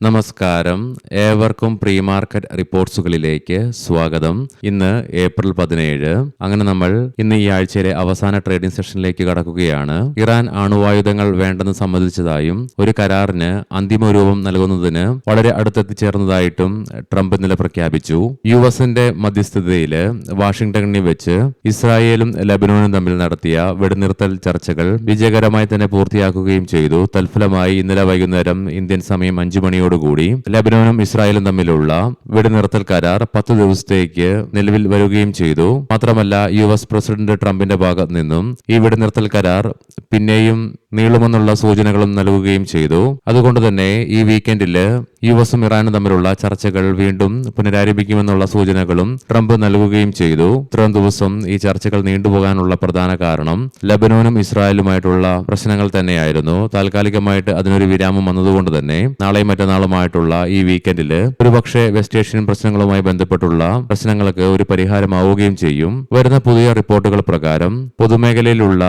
നമസ്കാരം, ഏവർക്കും pre market റിപ്പോർട്ട്സുകളിലേക്ക് സ്വാഗതം. ഇന്ന് ഏപ്രിൽ 17. അങ്ങനെ നമ്മൾ ഇന്ന് ഈ ആഴ്ചയിലെ അവസാന ട്രേഡിംഗ് സെഷനിലേക്ക് കടക്കുകയാണ്. ഇറാൻ അണുവായുധങ്ങൾ വേണ്ടെന്ന് സമ്മതിച്ചതായും ഒരു കരാറിന് അന്തിമ രൂപം നൽകുന്നതിന് വളരെ അടുത്തെത്തിച്ചേർന്നതായിട്ടും ട്രംപ് ഇന്നലെ പ്രഖ്യാപിച്ചു. യുഎസിന്റെ മധ്യസ്ഥതയിൽ വാഷിംഗ്ടണിൽ വെച്ച് ഇസ്രായേലും ലബനോനും തമ്മിൽ നടത്തിയ വെടിനിർത്തൽ ചർച്ചകൾ വിജയകരമായി തന്നെ പൂർത്തിയാക്കുകയും ചെയ്തു. തൽഫലമായി ഇന്നലെ വൈകുന്നേരം ഇന്ത്യൻ സമയം 5 മണിയോടുകൂടി ലബനോനും ഇസ്രായേലും തമ്മിലുള്ള വെടിനിർത്തൽ കരാർ 10 ദിവസത്തേക്ക് നിലവിൽ വരികയും ചെയ്തു. മാത്രമല്ല, യുഎസ് പ്രസിഡന്റ് ട്രംപിന്റെ ഭാഗത്ത് നിന്നും ഈ വെടിനിർത്തൽ കരാർ പിന്നെയും നീളുമെന്നുള്ള സൂചനകളും നൽകുകയും ചെയ്തു. അതുകൊണ്ട് തന്നെ ഈ വീക്കെൻഡില് യുഎസും ഇറാനും തമ്മിലുള്ള ചർച്ചകൾ വീണ്ടും പുനരാരംഭിക്കുമെന്നുള്ള സൂചനകളും ട്രംപ് നൽകുകയും ചെയ്തു. ഇത്രയും ദിവസം ഈ ചർച്ചകൾ നീണ്ടുപോകാനുള്ള പ്രധാന കാരണം ലബനോനും ഇസ്രായേലുമായിട്ടുള്ള പ്രശ്നങ്ങൾ തന്നെയായിരുന്നു. താൽക്കാലികമായിട്ട് അതിനൊരു വിരാമം വന്നതുകൊണ്ട് തന്നെ നാളെയും മറ്റന്നാളുമായിട്ടുള്ള ഈ വീക്കെൻഡില് ഒരുപക്ഷെ വെസ്റ്റ് ഏഷ്യൻ പ്രശ്നങ്ങളുമായി ബന്ധപ്പെട്ടുള്ള പ്രശ്നങ്ങൾക്ക് ഒരു പരിഹാരമാവുകയും ചെയ്യും. വരുന്ന പുതിയ റിപ്പോർട്ടുകൾ പ്രകാരം പൊതുമേഖലയിലുള്ള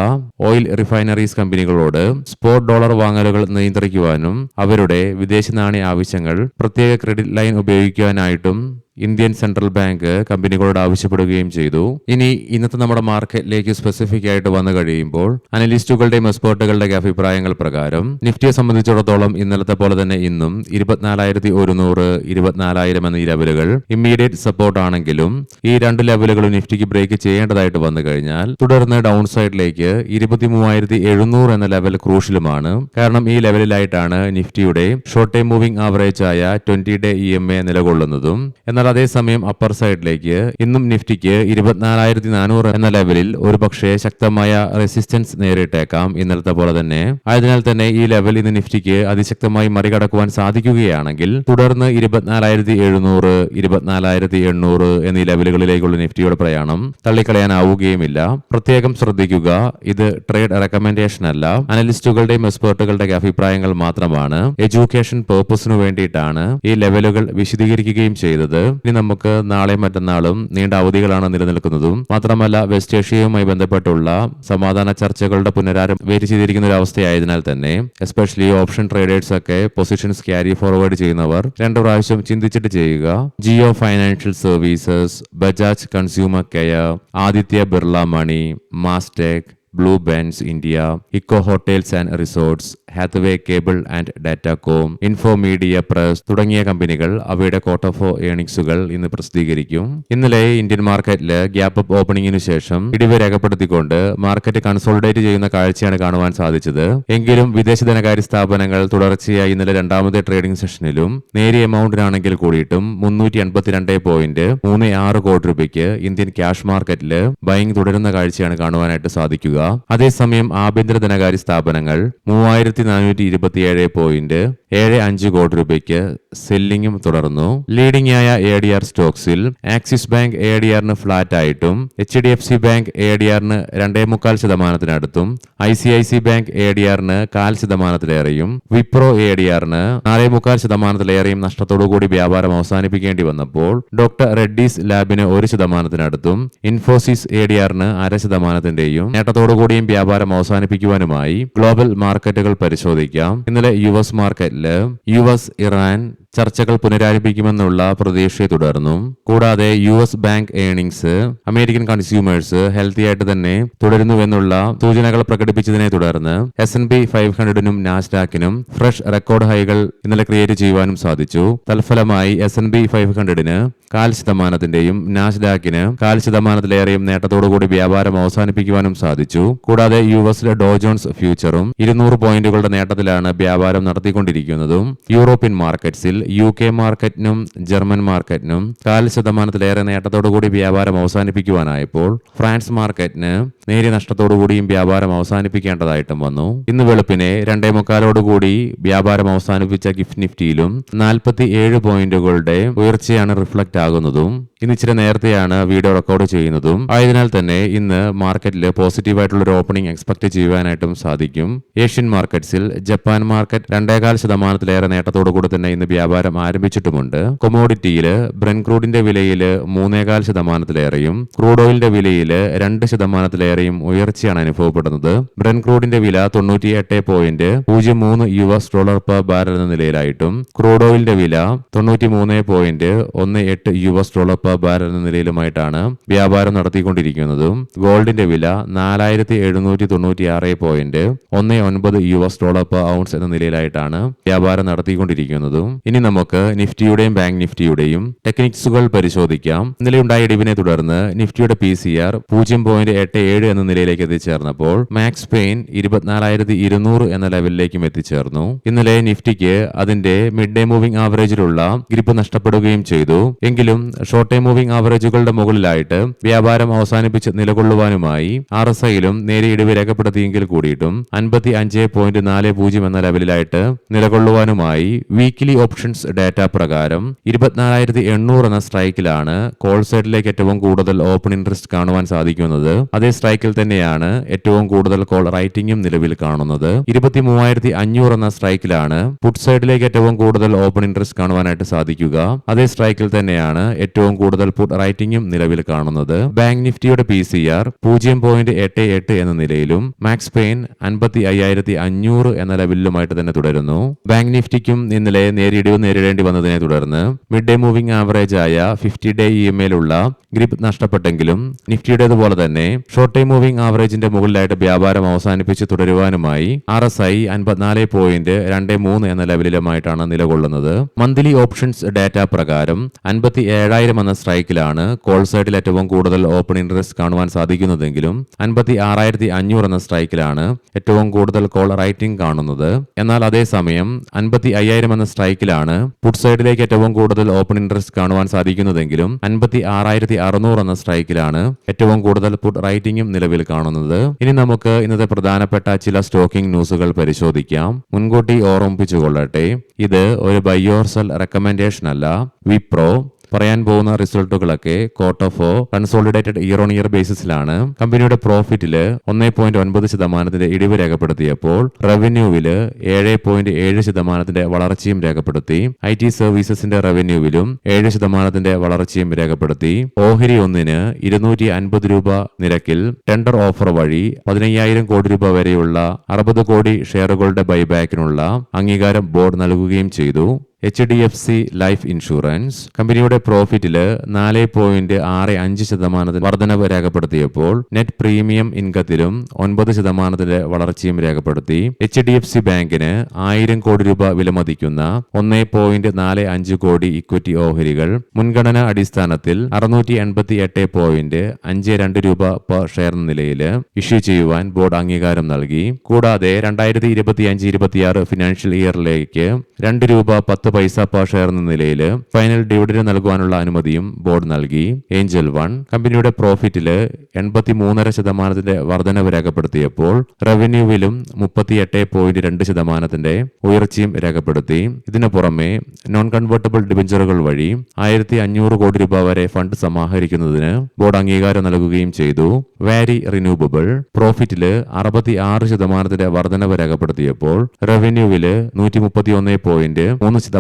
ഓയിൽ റിഫൈനറീസ് കമ്പനികളോട് സ്പോട്ട് ഡോളർ വാങ്ങലുകൾ നിയന്ത്രിക്കുവാനും അവരുടെ വിദേശ നാണ്യ ആവശ്യങ്ങൾ പ്രത്യേക ക്രെഡിറ്റ് ലൈൻ ഉപയോഗിക്കുവാനായിട്ടും ഇന്ത്യൻ സെൻട്രൽ ബാങ്ക് കമ്പനികളോട് ആവശ്യപ്പെടുകയും ചെയ്തു. ഇനി ഇന്നത്തെ നമ്മുടെ മാർക്കറ്റിലേക്ക് സ്പെസിഫിക് ആയിട്ട് വന്നു കഴിയുമ്പോൾ അനലിസ്റ്റുകളുടെയും എക്സ്പേർട്ടുകളുടെ അഭിപ്രായങ്ങൾ പ്രകാരം നിഫ്റ്റിയെ സംബന്ധിച്ചിടത്തോളം ഇന്നലത്തെ പോലെ തന്നെ ഇന്നും 24,100, 24,000 എന്ന ഈ ലെവലുകൾ ഇമ്മീഡിയറ്റ് സപ്പോർട്ട് ആണെങ്കിലും ഈ രണ്ട് ലെവലുകളും നിഫ്റ്റിക്ക് ബ്രേക്ക് ചെയ്യേണ്ടതായിട്ട് വന്നു കഴിഞ്ഞാൽ തുടർന്ന് ഡൗൺ സൈഡിലേക്ക് 23,700 എന്ന ലെവൽ ക്രൂഷ്യലുമാണ്. കാരണം ഈ ലെവലിലായിട്ടാണ് നിഫ്റ്റിയുടെ ഷോർട്ട് ടൈം മൂവിംഗ് ആവറേജ് ആയ 20-day EMA നിലകൊള്ളുന്നതും. എന്നാൽ അതേസമയം അപ്പർ സൈഡിലേക്ക് ഇന്നും നിഫ്റ്റിക്ക് 24,400 എന്ന ലെവലിൽ ഒരു പക്ഷേ ശക്തമായ റെസിസ്റ്റൻസ് നേരിട്ടേക്കാം ഇന്നലത്തെ പോലെ തന്നെ. ആയതിനാൽ തന്നെ ഈ ലെവൽ ഇന്ന് നിഫ്റ്റിക്ക് അതിശക്തമായി മറികടക്കുവാൻ സാധിക്കുകയാണെങ്കിൽ തുടർന്ന് 24,700, 24,800 എന്നീ ലെവലുകളിലേക്കുള്ള നിഫ്റ്റിയുടെ പ്രയാണം തള്ളിക്കളയാനാവുകയുമില്ല. പ്രത്യേകം ശ്രദ്ധിക്കുക, ഇത് ട്രേഡ് റെക്കമെൻഡേഷൻ അല്ല, അനലിസ്റ്റുകളുടെയും എക്സ്പേർട്ടുകളുടെ അഭിപ്രായങ്ങൾ മാത്രമാണ്. എഡ്യൂക്കേഷൻ പേർപ്പസിനു വേണ്ടിയിട്ടാണ് ഈ ലെവലുകൾ വിശദീകരിക്കുകയും ചെയ്തത്. ഇനി നമുക്ക് നാളെ മറ്റന്നാളും നീണ്ട അവധികളാണ് നിലനിൽക്കുന്നതും. മാത്രമല്ല, വെസ്റ്റ് ഏഷ്യയുമായി ബന്ധപ്പെട്ടുള്ള സമാധാന ചർച്ചകളുടെ പുനരാരംഭം വെയിറ്റ് ചെയ്തിരിക്കുന്ന ഒരു അവസ്ഥയായതിനാൽ തന്നെ എസ്പെഷ്യലി ഓപ്ഷൻ ട്രേഡേഴ്സ് ഒക്കെ പൊസിഷൻസ് ക്യാരി ഫോർവേഡ് ചെയ്യുന്നവർ 2 പ്രാവശ്യം ചിന്തിച്ചിട്ട് ചെയ്യുക. Jio financial services, Bajaj consumer care, Aditya Birla money, Mastek, ബ്ലൂ ബെൻസ് India, Eco Hotels and Resorts, Hathway cable and Datacom, Info Media Press തുടങ്ങിയ കമ്പനികൾ അവയുടെ ക്വാർട്ടർ 4 ഏർണിംഗ്സുകൾ ഇന്ന് പ്രസിദ്ധീകരിക്കും. ഇന്നലെ ഇന്ത്യൻ മാർക്കറ്റില് ഗ്യാപ്പ് അപ്പ് ഓപ്പണിംഗിനു ശേഷം ഇടിവ് രേഖപ്പെടുത്തിക്കൊണ്ട് മാർക്കറ്റ് കൺസോളിഡേറ്റ് ചെയ്യുന്ന കാഴ്ചയാണ് കാണുവാൻ സാധിച്ചത്. എങ്കിലും വിദേശ ധനകാര്യ സ്ഥാപനങ്ങൾ തുടർച്ചയായി ഇന്നലെ രണ്ടാമത്തെ ട്രേഡിംഗ് സെഷനിലും നേരിയ എമൗണ്ടിനാണെങ്കിൽ കൂടിയിട്ടും 382.36 കോടി രൂപയ്ക്ക് ഇന്ത്യൻ ക്യാഷ് മാർക്കറ്റില് ബൈങ് തുടരുന്ന കാഴ്ചയാണ് കാണുവാനായിട്ട് സാധിക്കുക. അതേസമയം ആഭ്യന്തര ധനകാര്യ സ്ഥാപനങ്ങൾ 3,427.75 കോടി രൂപയ്ക്ക് സെല്ലിംഗും തുടർന്നു. ലീഡിംഗ് ആയ ADR സ്റ്റോക്സിൽ ആക്സിസ് ബാങ്ക് ADRന് ഫ്ലാറ്റ് ആയിട്ടും HDFC ബാങ്ക് ADRന് 2.25% ICIC ബാങ്ക് ADRന് 0.5%, വിപ്രോ ADRന് 4.25% നഷ്ടത്തോടുകൂടി വ്യാപാരം അവസാനിപ്പിക്കേണ്ടി വന്നപ്പോൾ ഡോക്ടർ റെഡ്ഡീസ് ലാബിന് 1% ഇൻഫോസിസ് ADRന് 0.5% നേട്ടത്തോടുകൂടിയും വ്യാപാരം അവസാനിപ്പിക്കുവാനുമായി ഗ്ലോബൽ മാർക്കറ്റുകൾ പരിശോധിക്കാം. ഇന്നലെ യുഎസ് മാർക്കറ്റില് യുഎസ് ഇറാൻ ചർച്ചകൾ പുനരാരംഭിക്കുമെന്നുള്ള പ്രതീക്ഷയെ തുടർന്നു. കൂടാതെ US bank earnings American consumers healthy ആയിട്ട് തന്നെ തുടരുന്നുവെന്നുള്ള സൂചനകൾ പ്രകടിപ്പിച്ചതിനെ തുടർന്ന് S&P 500നും നാസ്ഡാക്കിനും ഫ്രഷ് റെക്കോർഡ് ഹൈകൾ ഇന്നലെ ക്രിയേറ്റ് ചെയ്യുവാനും സാധിച്ചു. തൽഫലമായി S&P 500ന് 0.5%, നാസ്ഡാക്കിന് 0.5%-ലേറെയും നേട്ടത്തോടുകൂടി വ്യാപാരം അവസാനിപ്പിക്കുവാനും സാധിച്ചു. കൂടാതെ യുഎസിലെ ഡോ ജോൺസ് ഫ്യൂച്ചറും 200 പോയിന്റുകളുടെ നേട്ടത്തിലാണ് വ്യാപാരം നടത്തിക്കൊണ്ടിരിക്കുന്നതും. യൂറോപ്യൻ മാർക്കറ്റ്സിൽ UK മാർക്കറ്റിനും ജർമ്മൻ മാർക്കറ്റിനും 0.5%-ലേറെ നേട്ടത്തോടുകൂടി വ്യാപാരം അവസാനിപ്പിക്കുവാനായപ്പോൾ ഫ്രാൻസ് മാർക്കറ്റിന് നേരിയ നഷ്ടത്തോടുകൂടിയും വ്യാപാരം അവസാനിപ്പിക്കേണ്ടതായിട്ടും വന്നു. ഇന്ന് വെളുപ്പിനെ 2:45 വ്യാപാരം അവസാനിപ്പിച്ച ഗിഫ്റ്റ് നിഫ്റ്റിയിലും 47 പോയിന്റുകളുടെ ഉയർച്ചയാണ് റിഫ്ലക്ട് ആകുന്നതും. ഇന്ന് ഇച്ചിരി നേരത്തെയാണ് വീഡിയോ റെക്കോർഡ് ചെയ്യുന്നതും. ആയതിനാൽ തന്നെ ഇന്ന് മാർക്കറ്റിൽ പോസിറ്റീവായിട്ടുള്ള ഒരു ഓപ്പണിംഗ് എക്സ്പെക്ട് ചെയ്യുവാനായിട്ടും സാധിക്കും. ഏഷ്യൻ മാർക്കറ്റ്സിൽ ജപ്പാൻ മാർക്കറ്റ് 2.25% നേട്ടത്തോടുകൂടി തന്നെ ഇന്ന് വ്യാപാരം ആരംഭിച്ചിട്ടുമുണ്ട്. കൊമോഡിറ്റിയിൽ ബ്രെന്റ് ക്രൂഡിന്റെ വിലയിൽ 3.25%, ക്രൂഡ് ഓയിലിന്റെ വിലയിൽ 2%-ലേറെയും ഉയർച്ചയാണ് അനുഭവപ്പെടുന്നത്. ബ്രെന്റ് ക്രൂഡിന്റെ വില $98.03 പെർ ബാരൽ എന്ന നിലയിലായിട്ടും ക്രൂഡ് ഓയിലിന്റെ വില $93.18 പെർ ബാരൽ എന്ന നിലയിലുമായിട്ടാണ് വ്യാപാരം നടത്തിക്കൊണ്ടിരിക്കുന്നത്. ഗോൾഡിന്റെ വില $4796.19 പെർ ഔൺസ് എന്ന നിലയിലായിട്ടാണ് വ്യാപാരം നടത്തിക്കൊണ്ടിരിക്കുന്നത്. ഇനി നമുക്ക് നിഫ്റ്റിയുടെയും ബാങ്ക് നിഫ്റ്റിയുടെയും ടെക്നിക്സുകൾ പരിശോധിക്കാം. ഇന്നലെ ഉണ്ടായ ഇടിവിനെ തുടർന്ന് നിഫ്റ്റിയുടെ PCR 0.87 എന്ന നിലയിലേക്ക് എത്തിച്ചേർന്നപ്പോൾ മാക്സ് പെയിൻ 24,200 എന്ന ലെവലിലേക്കും എത്തിച്ചേർന്നു. ഇന്നലെ നിഫ്റ്റിക്ക് അതിന്റെ മിഡ് ഡേ മൂവിംഗ് ആവറേജിലുള്ള ഗ്രിപ്പ് നഷ്ടപ്പെടുകയും ചെയ്തു. എങ്കിലും ഷോർട്ട് ടൈം മൂവിംഗ് ആവറേജുകളുടെ മുകളിലായിട്ട് വ്യാപാരം അവസാനിപ്പിച്ച് നിലകൊള്ളുവാനുമായി RSIയിലും നേരിയ ഇടിവ് രേഖപ്പെടുത്തിയെങ്കിൽ കൂടിയിട്ടും 55.40 എന്ന ലെവലിലായിട്ട് നിലകൊള്ളുവാനുമായി വീക്കിലി ഓപ്ഷൻസ് ഡാറ്റ പ്രകാരം 24,800 എന്ന സ്ട്രൈക്കിലാണ് കോൾ സൈഡിലേക്ക് ഏറ്റവും കൂടുതൽ ഓപ്പൺ ഇൻട്രസ്റ്റ് കാണുവാൻ സാധിക്കുന്നത്. അതേ സ്ട്രൈക്കിൽ തന്നെയാണ് ഏറ്റവും കൂടുതൽ കോൾ റൈറ്റിംഗും നിലവിൽ കാണുന്നത്. 23,500 എന്ന സ്ട്രൈക്കിലാണ് പുട്ട് സൈഡിലേക്ക് ഏറ്റവും കൂടുതൽ ഓപ്പൺ ഇൻട്രസ്റ്റ് കാണുവാനായിട്ട് സാധിക്കുക. അതേ സ്ട്രൈക്കിൽ തന്നെയാണ് ഏറ്റവും കൂടുതൽ പുട്ട് റൈറ്റിംഗും നിലവിൽ കാണുന്നത്. ബാങ്ക് നിഫ്റ്റിയുടെ PCR 0.88 എന്ന നിലയിലും മാക്സ് പെയിൻ 55,500 എന്ന ലെവലിലുമായിട്ട് തന്നെ തുടരുന്നു. ബാങ്ക് നിഫ്റ്റിക്കും ഇന്നലെ നേരിടിവ് നേരിടേണ്ടി വന്നതിനെ തുടർന്ന് മിഡ് ഡേ മൂവിംഗ് ആവറേജ് ആയ 50-day EMAയിലുള്ള ഗ്രിപ്പ് നഷ്ടപ്പെട്ടെങ്കിലും നിഫ്റ്റിയുടേതുപോലെ തന്നെ ഷോർട്ട് ടൈം മൂവിംഗ് ആവറേജിന്റെ മുകളിലായിട്ട് വ്യാപാരം അവസാനിപ്പിച്ച് തുടരുവാനുമായി RSI 54.23 എന്ന ലെവലിലുമായിട്ടാണ് നിലകൊള്ളുന്നത്. മന്ത്ലി ഓപ്ഷൻസ് ഡാറ്റ പ്രകാരം 57,000 എന്ന സ്ട്രൈക്കിലാണ് കോൾ സൈഡിൽ ഏറ്റവും കൂടുതൽ ഓപ്പൺ ഇൻട്രസ്റ്റ് കാണുവാൻ സാധിക്കുന്നതെങ്കിലും 56,500 എന്ന സ്ട്രൈക്കിലാണ് ഏറ്റവും കൂടുതൽ കോൾ റൈറ്റിംഗ് കാണുന്നത്. എന്നാൽ അതേസമയം 55,000 എന്ന സ്ട്രൈക്കിലാണ് പുട്ട് സൈഡിലേക്ക് ഏറ്റവും കൂടുതൽ ഓപ്പൺ ഇൻട്രസ്റ്റ് കാണുവാൻ സാധിക്കുന്നതെങ്കിലും 56,600 എന്ന സ്ട്രൈക്കിലാണ് ഏറ്റവും കൂടുതൽ പുട്ട് റൈറ്റിംഗും നിലവിൽ കാണുന്നത്. ഇനി നമുക്ക് ഇന്നത്തെ പ്രധാനപ്പെട്ട ചില സ്റ്റോക്കിംഗ് ന്യൂസുകൾ പരിശോധിക്കാം. മുൻകൂട്ടി ഓർമ്മിപ്പിച്ചുകൊള്ളട്ടെ, ഇത് ഒരു ബൈ ഓർ സെൽ റെക്കമെൻഡേഷൻ അല്ല. വിപ്രോ പറയാൻ പോകുന്ന റിസൾട്ടുകളൊക്കെ quarter consolidated year on year ബേസിസിലാണ്. കമ്പനിയുടെ പ്രോഫിറ്റില് 1.9% ഇടിവ് രേഖപ്പെടുത്തിയപ്പോൾ റവന്യൂവില് 7.7% വളർച്ചയും രേഖപ്പെടുത്തി. IT സർവീസസിന്റെ റവന്യൂവിലും 7% വളർച്ചയും രേഖപ്പെടുത്തി. ഓഹരി ഒന്നിന് 250 രൂപ നിരക്കിൽ ടെൻഡർ ഓഫർ വഴി 15,000 കോടി രൂപ വരെയുള്ള 60 കോടി ഷെയറുകളുടെ ബൈബാക്കിനുള്ള അംഗീകാരം ബോർഡ് നൽകുകയും ചെയ്തു. HDFC ലൈഫ് ഇൻഷുറൻസ് കമ്പനിയുടെ പ്രോഫിറ്റില് 4.65% വർധനവ് രേഖപ്പെടുത്തിയപ്പോൾ നെറ്റ് പ്രീമിയം ഇൻകത്തിലും 9% വളർച്ചയും രേഖപ്പെടുത്തി. HDFC ബാങ്കിന് 1000 കോടി രൂപ വിലമതിക്കുന്ന 1.45 കോടി ഇക്വിറ്റി ഓഹരികൾ മുൻഗണനാ അടിസ്ഥാനത്തിൽ 688.52 രൂപ പെർ ഷെയർ എന്ന നിലയിൽ ഇഷ്യൂ ചെയ്യുവാൻ ബോർഡ് അംഗീകാരം നൽകി. കൂടാതെ 2025-26 ഫിനാൻഷ്യൽ ഇയറിലേക്ക് 2 രൂപ 10 പൈസ പെർ ഷെയർ എന്ന നിലയിൽ ഫൈനൽ ഡിവിഡൻഡ് നൽകുവാനുള്ള അനുമതിയും ബോർഡ് നൽകി. ഏഞ്ചൽ വൺ കമ്പനിയുടെ പ്രോഫിറ്റില് 83.5% വർധനവ് രേഖപ്പെടുത്തിയപ്പോൾ റവന്യൂവിലും 38.2% ഉയർച്ചയും രേഖപ്പെടുത്തി. ഇതിനു പുറമെ നോൺ കൺവേർട്ടബിൾ ഡിബഞ്ചറുകൾ വഴി 1,500 കോടി രൂപ വരെ ഫണ്ട് സമാഹരിക്കുന്നതിന് ബോർഡ് അംഗീകാരം നൽകുകയും ചെയ്തു. വാരി റിന്യൂവബിൾ പ്രോഫിറ്റില് 66% വർധനവ് രേഖപ്പെടുത്തിയപ്പോൾ റവന്യൂവില് 131.3%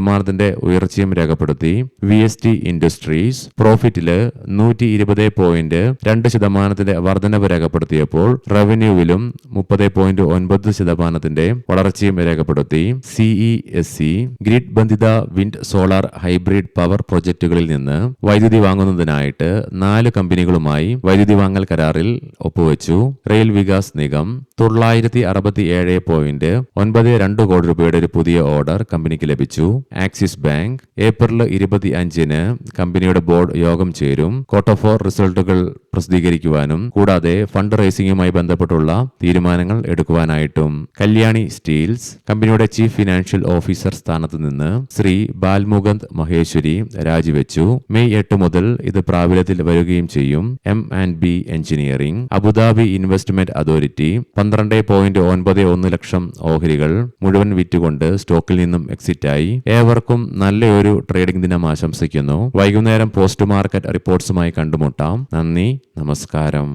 ഉയർച്ചയും രേഖപ്പെടുത്തി. VST ഇൻഡസ്ട്രീസ് പ്രോഫിറ്റില് 120.2% വർധനവ് രേഖപ്പെടുത്തിയപ്പോൾ റവന്യൂവിലും 30.9% വളർച്ചയും രേഖപ്പെടുത്തി. CESC ഗ്രിഡ് ബന്ധിത വിൻഡ് സോളാർ ഹൈബ്രിഡ് പവർ പ്രൊജക്ടുകളിൽ നിന്ന് വൈദ്യുതി വാങ്ങുന്നതിനായിട്ട് 4 കമ്പനികളുമായി വൈദ്യുതി വാങ്ങൽ കരാറിൽ ഒപ്പുവെച്ചു. റെയിൽ വികാസ് നിഗം 967.92 കോടി രൂപയുടെ ഒരു പുതിയ ഓർഡർ കമ്പനിക്ക് ലഭിച്ചു. ആക്സിസ് ബാങ്ക് ഏപ്രിൽ 25-ന് കമ്പനിയുടെ ബോർഡ് യോഗം ചേരും. ക്വാർട്ടർ 4 റിസൾട്ടുകൾ പ്രസിദ്ധീകരിക്കുവാനും കൂടാതെ ഫണ്ട് റേസിംഗുമായി ബന്ധപ്പെട്ടുള്ള തീരുമാനങ്ങൾ എടുക്കുവാനായിട്ടും. കല്യാണി സ്റ്റീൽസ് കമ്പനിയുടെ ചീഫ് ഫിനാൻഷ്യൽ ഓഫീസർ സ്ഥാനത്ത് നിന്ന് ശ്രീ ബാൽമുകുന്ദ് മഹേശ്വരി രാജിവെച്ചു. മെയ് 8 മുതൽ ഇത് പ്രാബല്യത്തിൽ വരികയും ചെയ്യും. M&B engineering Abu Dhabi investment authority 12.91 ലക്ഷം ഓഹരികൾ മുഴുവൻ വിറ്റുകൊണ്ട് സ്റ്റോക്കിൽ നിന്നും എക്സിറ്റായി. ഏവർക്കും നല്ലൊരു ട്രേഡിംഗ് ദിനം ആശംസിക്കുന്നു. വൈകുന്നേരം പോസ്റ്റ് മാർക്കറ്റ് റിപ്പോർട്ട്സുമായി കണ്ടുമുട്ടാം. നന്ദി, നമസ്കാരം.